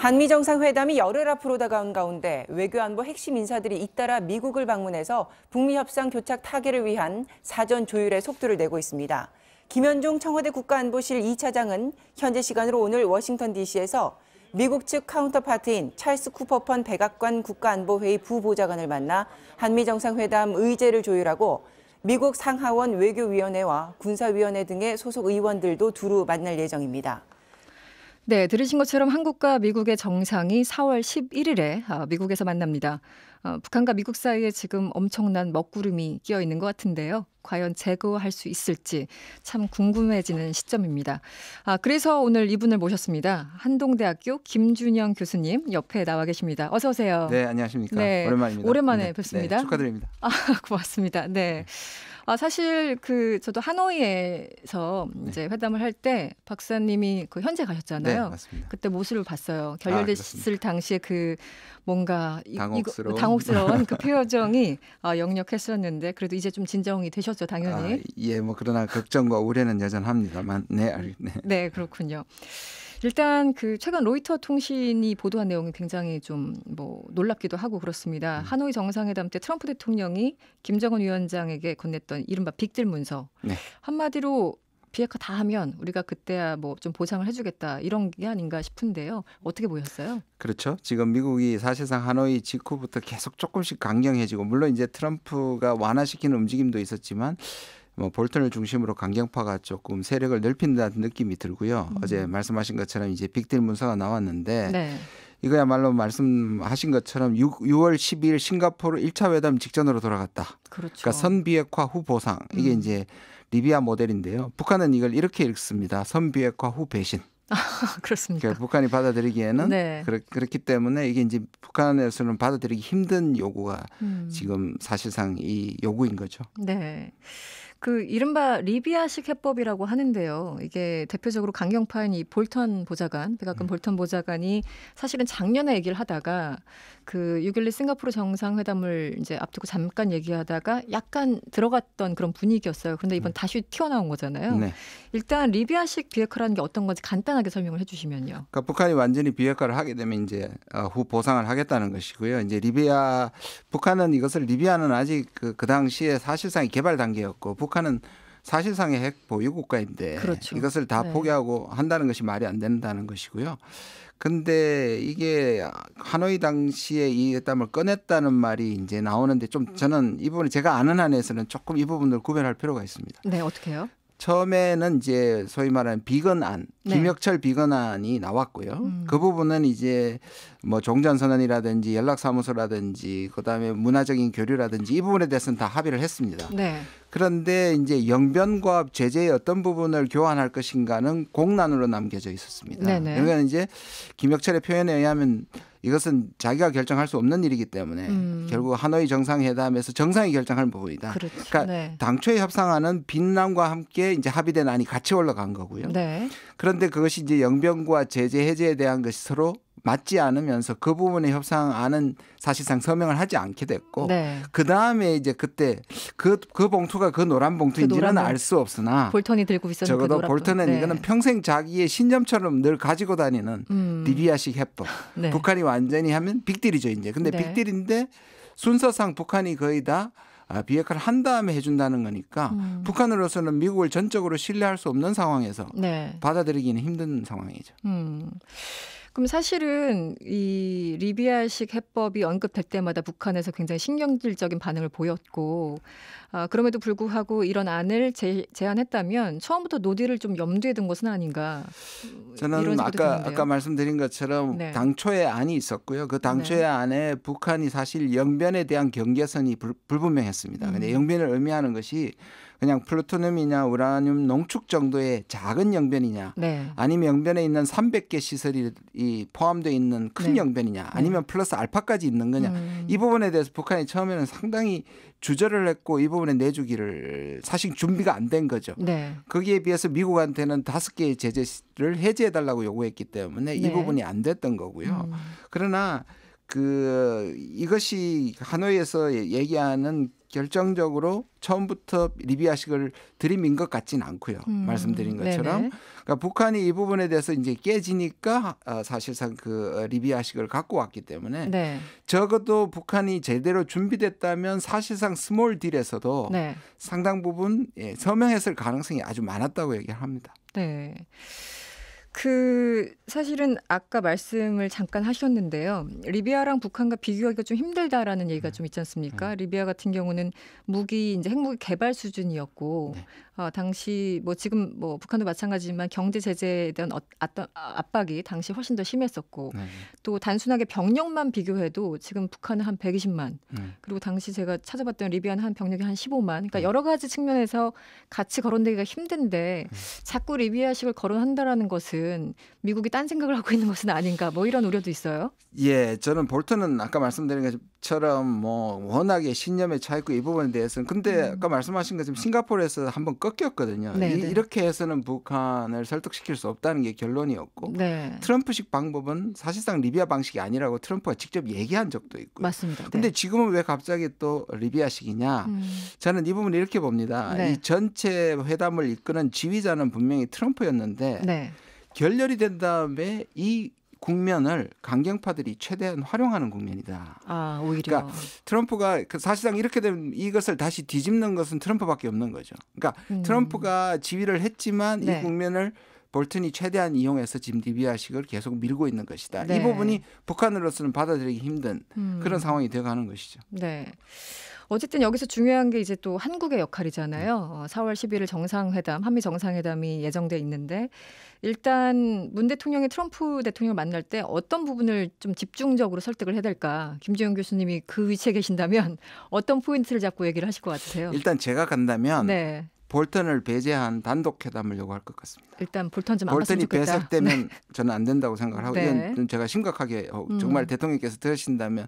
한미 정상회담이 열흘 앞으로 다가온 가운데 외교안보 핵심 인사들이 잇따라 미국을 방문해서 북미 협상 교착 타결을 위한 사전 조율에 속도를 내고 있습니다. 김현종 청와대 국가안보실 2차장은 현재 시간으로 오늘 워싱턴 DC에서 미국 측 카운터파트인 찰스 쿠퍼펀 백악관 국가안보회의 부보좌관을 만나 한미 정상회담 의제를 조율하고 미국 상하원 외교위원회와 군사위원회 등의 소속 의원들도 두루 만날 예정입니다. 네, 들으신 것처럼 한국과 미국의 정상이 4월 11일에 미국에서 만납니다. 북한과 미국 사이에 지금 엄청난 먹구름이 끼어 있는 것 같은데요. 과연 제거할 수 있을지 참 궁금해지는 시점입니다. 그래서 오늘 이분을 모셨습니다. 한동대학교 김준영 교수님 옆에 나와 계십니다. 어서 오세요. 네, 안녕하십니까. 네, 오랜만입니다. 오랜만에 네, 뵙습니다. 네, 축하드립니다. 고맙습니다. 네. 사실 저도 하노이에서 이제 회담을 할 때 박사님이 현재 가셨잖아요. 네, 맞습니다. 그때 모습을 봤어요. 결렬됐을 당시에 뭔가 당혹스러운 그 표정이 역력했었는데 그래도 이제 좀 진정이 되셨죠, 당연히. 예, 그러나 걱정과 우려는 여전합니다만, 네. 네, 그렇군요. 일단 최근 로이터 통신이 보도한 내용이 굉장히 좀 놀랍기도 하고 그렇습니다. 하노이 정상회담 때 트럼프 대통령이 김정은 위원장에게 건넸던 이른바 빅딜 문서. 네. 한마디로 비핵화 다 하면 우리가 그때야 좀 보상을 해주겠다 이런 게 아닌가 싶은데요. 어떻게 보였어요? 그렇죠. 지금 미국이 사실상 하노이 직후부터 계속 조금씩 강경해지고 물론 이제 트럼프가 완화시키는 움직임도 있었지만 볼턴을 중심으로 강경파가 조금 세력을 넓힌다는 느낌이 들고요. 어제 말씀하신 것처럼 이제 빅딜 문서가 나왔는데 네. 이거야말로 말씀하신 것처럼 6월 12일 싱가포르 1차 회담 직전으로 돌아갔다. 그렇죠. 그러니까 선비핵화 후 보상. 이게 이제 리비아 모델인데요. 북한은 이걸 이렇게 읽습니다. 선비핵화 후 배신. 그렇습니까? 그러니까 북한이 받아들이기에는 네. 그렇기 때문에 이게 이제 북한에서는 받아들이기 힘든 요구가 지금 사실상 이 요구인 거죠. 네. 이른바 리비아식 해법이라고 하는데요. 이게 대표적으로 강경파인 이 볼턴 보좌관, 백악관 볼턴 보좌관이 사실은 작년에 얘기를 하다가 6.12 싱가포르 정상회담을 이제 앞두고 잠깐 얘기하다가 약간 들어갔던 그런 분위기였어요. 그런데 이번 다시 튀어나온 거잖아요. 네. 일단 리비아식 비핵화라는 게 어떤 건지 간단하게 설명을 해주시면요. 그러니까 북한이 완전히 비핵화를 하게 되면 이제 후 보상을 하겠다는 것이고요. 이제 북한은 이것을 리비아는 아직 그 당시에 사실상의 개발 단계였고 북한은 사실상의 핵 보유 국가인데 그렇죠. 이것을 다 포기하고 한다는 것이 말이 안 된다는 것이고요. 근데 이게 하노이 당시에 이 회담을 꺼냈다는 말이 이제 나오는데 좀 저는 이 부분을 제가 아는 한에서는 조금 이 부분을 구별할 필요가 있습니다. 네, 어떻게요? 처음에는 이제 소위 말하는 비건안, 김혁철 비건안이 나왔고요. 그 부분은 이제 종전선언이라든지 연락사무소라든지 그다음에 문화적인 교류라든지 이 부분에 대해서는 다 합의를 했습니다. 네. 그런데 이제 영변과 제재의 어떤 부분을 교환할 것인가는 공란으로 남겨져 있었습니다. 네네. 그러니까 이제 김혁철의 표현에 의하면 이것은 자기가 결정할 수 없는 일이기 때문에 결국 하노이 정상회담에서 정상이 결정할 부분이다. 그렇죠. 그러니까 네. 당초에 협상안은 빈란과 함께 이제 합의된 안이 같이 올라간 거고요. 네. 그런데 그것이 이제 영변과 제재 해제에 대한 것이 서로 맞지 않으면서 그 부분의 협상안은 사실상 서명을 하지 않게 됐고 네. 그 다음에 이제 그때 그 봉투가 그 노란 봉투인지는 알 수 없으나 볼턴이 들고 있었는 적어도 볼턴은 이거는 평생 자기의 신념처럼 늘 가지고 다니는 리비아식 해법. 네. 북한이 완전히 하면 빅딜이죠 이제. 근데 빅딜인데 순서상 북한이 거의 다 비핵화를 한 다음에 해준다는 거니까 북한으로서는 미국을 전적으로 신뢰할 수 없는 상황에서 받아들이기는 힘든 상황이죠. 그럼 사실은 이 리비아식 해법이 언급될 때마다 북한에서 굉장히 신경질적인 반응을 보였고 그럼에도 불구하고 이런 안을 제안했다면 처음부터 노딜을 좀 염두에 둔 것은 아닌가. 저는 아까 말씀드린 것처럼 당초의 안이 있었고요. 그 당초의 안에 북한이 사실 영변에 대한 경계선이 불분명했습니다. 그런데 영변을 의미하는 것이 그냥 플루토늄이냐 우라늄 농축 정도의 작은 영변이냐 아니면 영변에 있는 300개 시설이 포함되어 있는 큰 영변이냐 아니면 플러스 알파까지 있는 거냐 이 부분에 대해서 북한이 처음에는 상당히 주저를 했고 이 부분에 내주기를 사실 준비가 안 된 거죠. 거기에 비해서 미국한테는 5개의 제재를 해제해달라고 요구했기 때문에 이 부분이 안 됐던 거고요. 그러나 이것이 하노이에서 얘기하는 결정적으로 처음부터 리비아식을 들이민 것 같지는 않고요. 말씀드린 것처럼. 네네. 그러니까 북한이 이 부분에 대해서 이제 깨지니까 사실상 그 리비아식을 갖고 왔기 때문에 네. 적어도 북한이 제대로 준비됐다면 사실상 스몰 딜에서도 네. 상당 부분 서명했을 가능성이 아주 많았다고 얘기를 합니다. 네. 사실은 아까 말씀을 잠깐 하셨는데요. 리비아랑 북한과 비교하기가 좀 힘들다라는 얘기가 좀 있지 않습니까? 리비아 같은 경우는 이제 핵무기 개발 수준이었고, 당시 지금 북한도 마찬가지지만 경제 제재에 대한 어떤 압박이 당시 훨씬 더 심했었고, 또 단순하게 병력만 비교해도 지금 북한은 한 120만, 그리고 당시 제가 찾아봤던 리비아는 한 병력이 한 15만. 그러니까 여러 가지 측면에서 같이 거론되기가 힘든데 자꾸 리비아식을 거론한다라는 것은 미국이 딴 생각을 하고 있는 것은 아닌가 이런 우려도 있어요. 예, 저는 볼턴은 아까 말씀드린 것처럼 워낙에 신념에 차 있고 이 부분에 대해서는 근데 아까 말씀하신 것처럼 싱가포르에서 한번 꺾였거든요. 이렇게 해서는 북한을 설득시킬 수 없다는 게 결론이었고 트럼프식 방법은 사실상 리비아 방식이 아니라고 트럼프가 직접 얘기한 적도 있고요. 맞습니다. 근데 지금은 왜 갑자기 또 리비아식이냐? 저는 이 부분을 이렇게 봅니다. 이 전체 회담을 이끄는 지휘자는 분명히 트럼프였는데 결렬이 된 다음에 이 국면을 강경파들이 최대한 활용하는 국면이다. 오히려. 그러니까 트럼프가 사실상 이렇게 되면 이것을 다시 뒤집는 것은 트럼프밖에 없는 거죠. 그러니까 트럼프가 지휘를 했지만 이 국면을 볼턴이 최대한 이용해서 지금 리비아식을 계속 밀고 있는 것이다. 이 부분이 북한으로서는 받아들이기 힘든 그런 상황이 되어가는 것이죠. 네. 어쨌든 여기서 중요한 게 이제 또 한국의 역할이잖아요. 4월 11일 한미 정상회담이 예정돼 있는데 일단 문 대통령이 트럼프 대통령을 만날 때 어떤 부분을 좀 집중적으로 설득을 해야 될까? 김지영 교수님이 그 위치에 계신다면 어떤 포인트를 잡고 얘기를 하실 것 같으세요? 일단 제가 간다면 볼턴을 배제한 단독 회담을 요구할 것 같습니다. 일단 볼턴 좀 안 봤으면 좋겠다. 볼턴이 배석되면 저는 안 된다고 생각을 하고 이건 제가 심각하게 정말 대통령께서 들으신다면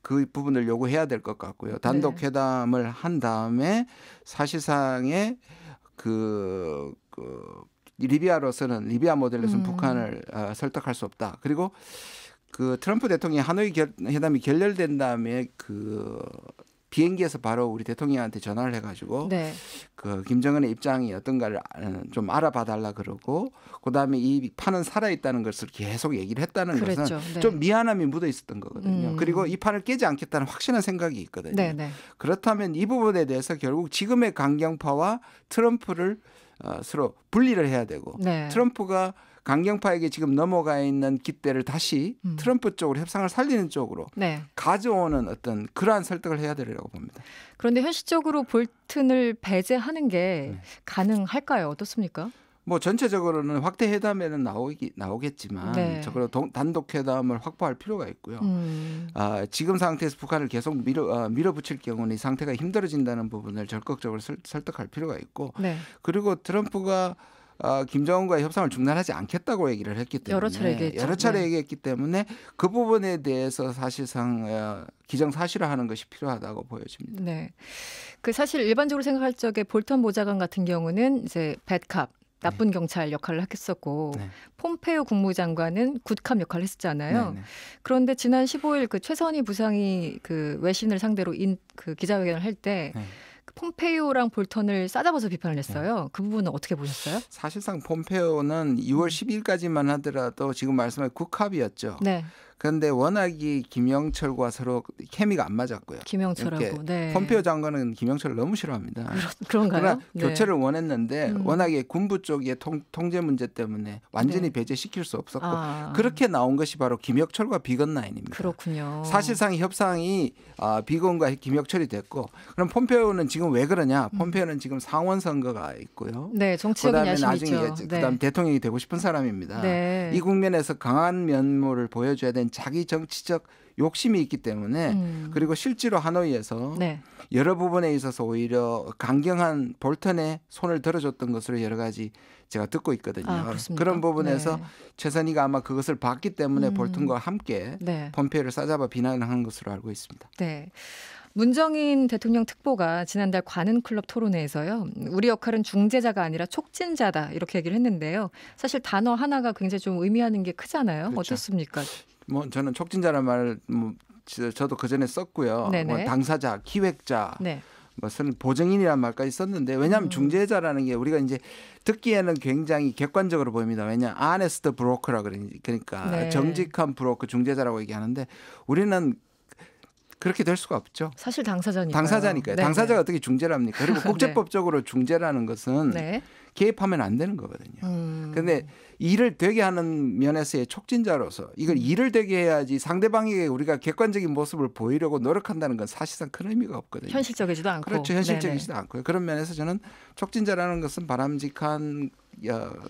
그 부분을 요구해야 될 것 같고요. 단독 회담을 한 다음에 사실상의 리비아로서는 리비아 모델로서는 북한을 설득할 수 없다. 그리고 그 트럼프 대통령이 하노이 회담이 결렬된 다음에 비행기에서 바로 우리 대통령한테 전화를 해가지고 그 김정은의 입장이 어떤가를 좀 알아봐 달라 그러고 그다음에 이 판은 살아있다는 것을 계속 얘기를 했다는 것은 좀 미안함이 묻어 있었던 거거든요. 그리고 이 판을 깨지 않겠다는 확신한 생각이 있거든요. 그렇다면 이 부분에 대해서 결국 지금의 강경파와 트럼프를 서로 분리를 해야 되고 트럼프가 강경파에게 지금 넘어가 있는 깃대를 다시 트럼프 쪽으로 협상을 살리는 쪽으로 가져오는 어떤 그러한 설득을 해야 되리라고 봅니다. 그런데 현실적으로 볼튼을 배제하는 게 가능할까요? 어떻습니까? 전체적으로는 확대 회담에는 나오겠지만 저거로 단독 회담을 확보할 필요가 있고요. 지금 상태에서 북한을 계속 밀어붙일 경우는 이 상태가 힘들어진다는 부분을 적극적으로 설득할 필요가 있고 그리고 트럼프가 김정은과의 협상을 중단하지 않겠다고 얘기를 했기 때문에 여러 차례 얘기했기 때문에 그 부분에 대해서 사실상 기정사실화하는 것이 필요하다고 보여집니다. 사실 일반적으로 생각할 적에 볼턴 보좌관 같은 경우는 이제 배드캅 나쁜 경찰 역할을 했었고 폼페이오 국무장관은 굿캅 역할을 했었잖아요. 그런데 지난 15일 최선희 부상이 외신을 상대로 기자회견을 할 때 폼페이오랑 볼턴을 싸잡아서 비판을 했어요. 그 부분은 어떻게 보셨어요? 사실상 폼페이오는 2월 12일까지만 하더라도 지금 말씀하신 굿캅이었죠. 그런데 워낙이 김영철과 서로 케미가 안 맞았고요. 김영철하고. 폼페이오 장관은 김영철을 너무 싫어합니다. 그런가요? 그러나 교체를 원했는데 워낙에 군부 쪽의 통제 문제 때문에 완전히 배제시킬 수 없었고 그렇게 나온 것이 바로 김혁철과 비건9입니다. 그렇군요. 사실상 협상이 비건과 김혁철이 됐고 그럼 폼페이오는 지금 왜 그러냐? 폼페이오는 지금 상원 선거가 있고요. 정치적인 야심이 있죠. 그다음에 대통령이 되고 싶은 사람입니다. 이 국면에서 강한 면모를 보여줘야 되는 자기 정치적 욕심이 있기 때문에 그리고 실제로 하노이에서 여러 부분에 있어서 오히려 강경한 볼턴의 손을 들어줬던 것으로 여러 가지 제가 듣고 있거든요. 그런 부분에서 최선희가 아마 그것을 봤기 때문에 볼턴과 함께 폼페이오를 싸잡아 비난하는 것으로 알고 있습니다. 문정인 대통령 특보가 지난달 관훈클럽 토론회에서요. 우리 역할은 중재자가 아니라 촉진자다 이렇게 얘기를 했는데요. 사실 단어 하나가 굉장히 좀 의미하는 게 크잖아요. 어떻습니까? 저는 촉진자라는 말을 저도 그전에 썼고요. 당사자, 기획자 무슨 보증인이란 말까지 썼는데 왜냐하면 중재자라는 게 우리가 이제 듣기에는 굉장히 객관적으로 보입니다. 왜냐 honest broker라 그러니까 네. 정직한 브로커 중재자라고 얘기하는데 우리는 그렇게 될 수가 없죠. 사실 당사자니까요. 당사자니까요. 네. 당사자가 어떻게 중재를 합니까? 그리고 국제법적으로 중재라는 것은 네. 개입하면 안 되는 거거든요. 그런데 일을 되게 하는 면에서의 촉진자로서 이걸 일을 되게 해야지 상대방에게 우리가 객관적인 모습을 보이려고 노력한다는 건 사실상 큰 의미가 없거든요. 현실적이지도 않고. 그렇죠. 현실적이지도 않고요. 그런 면에서 저는 촉진자라는 것은 바람직한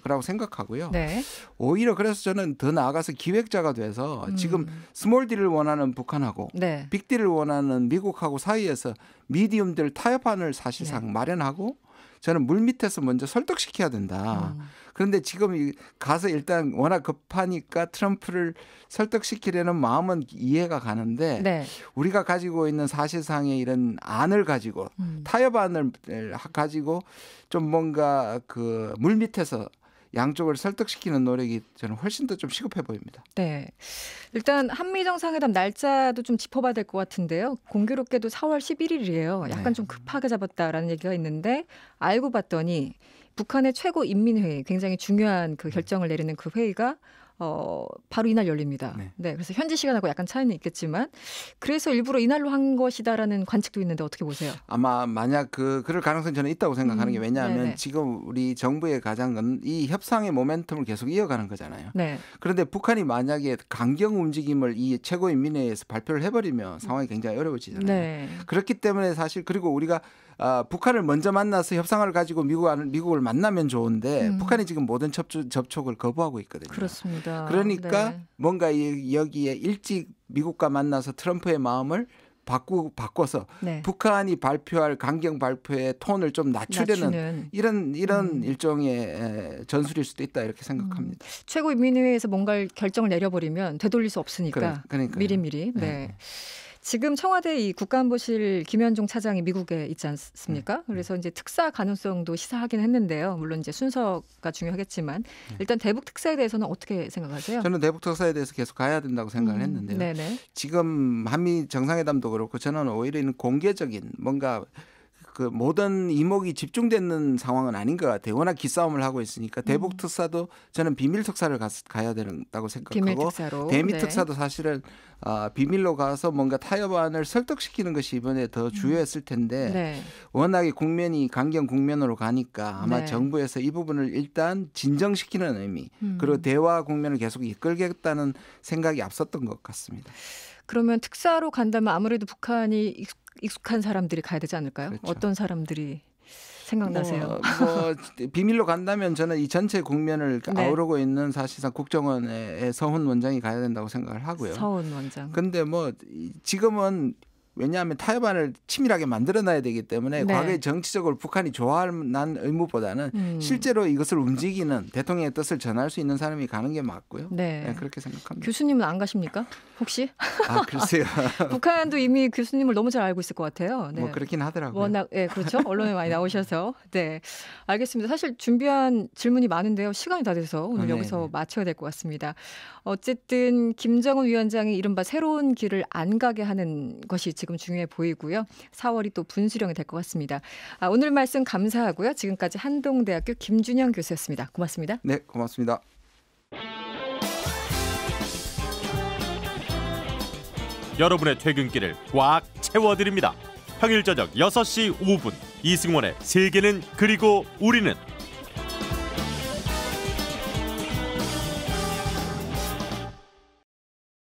거라고 생각하고요. 네. 오히려 그래서 저는 더 나아가서 기획자가 돼서 지금 스몰 딜을 원하는 북한하고 네. 빅 딜을 원하는 미국하고 사이에서 미디움 딜 타협안을 사실상 마련하고 저는 물밑에서 먼저 설득시켜야 된다. 그런데 지금 가서 일단 워낙 급하니까 트럼프를 설득시키려는 마음은 이해가 가는데 네. 우리가 가지고 있는 사실상의 이런 안을 가지고 타협안을 가지고 좀 뭔가 그 물밑에서 양쪽을 설득시키는 노력이 저는 훨씬 더 좀 시급해 보입니다. 네. 일단 한미 정상회담 날짜도 좀 짚어봐야 될 것 같은데요. 공교롭게도 4월 11일이에요. 약간 네. 좀 급하게 잡았다라는 얘기가 있는데 알고 봤더니 북한의 최고인민회의 굉장히 중요한 그 결정을 내리는 그 회의가 바로 이날 열립니다. 네. 네, 그래서 현지 시간하고 약간 차이는 있겠지만 그래서 일부러 이날로 한 것이다라는 관측도 있는데 어떻게 보세요? 아마 만약 그럴 가능성이 저는 있다고 생각하는 게 왜냐하면 네네. 지금 우리 정부의 가장 건 이 협상의 모멘텀을 계속 이어가는 거잖아요. 네. 그런데 북한이 만약에 강경 움직임을 이 최고인민회의에서 발표를 해버리면 상황이 굉장히 어려워지잖아요. 네. 그렇기 때문에 사실 그리고 우리가 북한을 먼저 만나서 협상을 가지고 미국을 만나면 좋은데 북한이 지금 모든 접촉을 거부하고 있거든요. 그렇습니다. 그러니까 네. 뭔가 여기에 일찍 미국과 만나서 트럼프의 마음을 바꿔서 네. 북한이 발표할 강경 발표의 톤을 좀 낮추려는 이런 일종의 전술일 수도 있다 이렇게 생각합니다. 최고인민회의에서 뭔가 결정을 내려버리면 되돌릴 수 없으니까 그러니까요. 미리미리. 네. 지금 청와대 이 국가안보실 김현종 차장이 미국에 있지 않습니까? 그래서 이제 특사 가능성도 시사하긴 했는데요. 물론 이제 순서가 중요하겠지만 일단 대북 특사에 대해서는 어떻게 생각하세요? 저는 대북 특사에 대해서 계속 가야 된다고 생각을 했는데요. 네네. 지금 한미 정상회담도 그렇고 저는 오히려 이런 뭔가 그 모든 이목이 집중되는 상황은 아닌 것 같아요. 워낙 기싸움을 하고 있으니까 대북 특사도 저는 비밀 특사를 가야 된다고 생각하고 비밀 특사로. 대미 네. 특사도 사실은 비밀로 가서 뭔가 타협안을 설득시키는 것이 이번에 더 주요했을 텐데 네. 워낙에 국면이 강경 국면으로 가니까 아마 네. 정부에서 이 부분을 일단 진정시키는 의미 그리고 대화 국면을 계속 이끌겠다는 생각이 앞섰던 것 같습니다. 그러면 특사로 간다면 아무래도 북한이 익숙한 사람들이 가야 되지 않을까요? 그렇죠. 어떤 사람들이 생각나세요? 비밀로 간다면 저는 이 전체 국면을 네. 아우르고 있는 사실상 국정원의 서훈 원장이 가야 된다고 생각을 하고요. 서훈 원장. 근데 지금은 왜냐하면 타협안을 치밀하게 만들어놔야 되기 때문에 네. 과거에 정치적으로 북한이 좋아할 만한 의무보다는 실제로 이것을 움직이는 대통령의 뜻을 전할 수 있는 사람이 가는 게 맞고요. 네. 네, 그렇게 생각합니다. 교수님은 안 가십니까? 혹시? 글쎄요. 북한도 이미 교수님을 너무 잘 알고 있을 것 같아요. 네. 그렇긴 하더라고요. 워낙 그렇죠. 언론에 많이 나오셔서. 네. 알겠습니다. 사실 준비한 질문이 많은데요. 시간이 다 돼서 오늘 여기서 마쳐야 될 것 같습니다. 어쨌든 김정은 위원장이 이른바 새로운 길을 안 가게 하는 것이 지금 중요해 보이고요. 4월이 또 분수령이 될 것 같습니다. 오늘 말씀 감사하고요. 지금까지 한동대학교 김준영 교수였습니다. 고맙습니다. 네, 고맙습니다. 여러분의 퇴근길을 꽉 채워드립니다. 평일 저녁 6시 5분 이승원의 세계는 그리고 우리는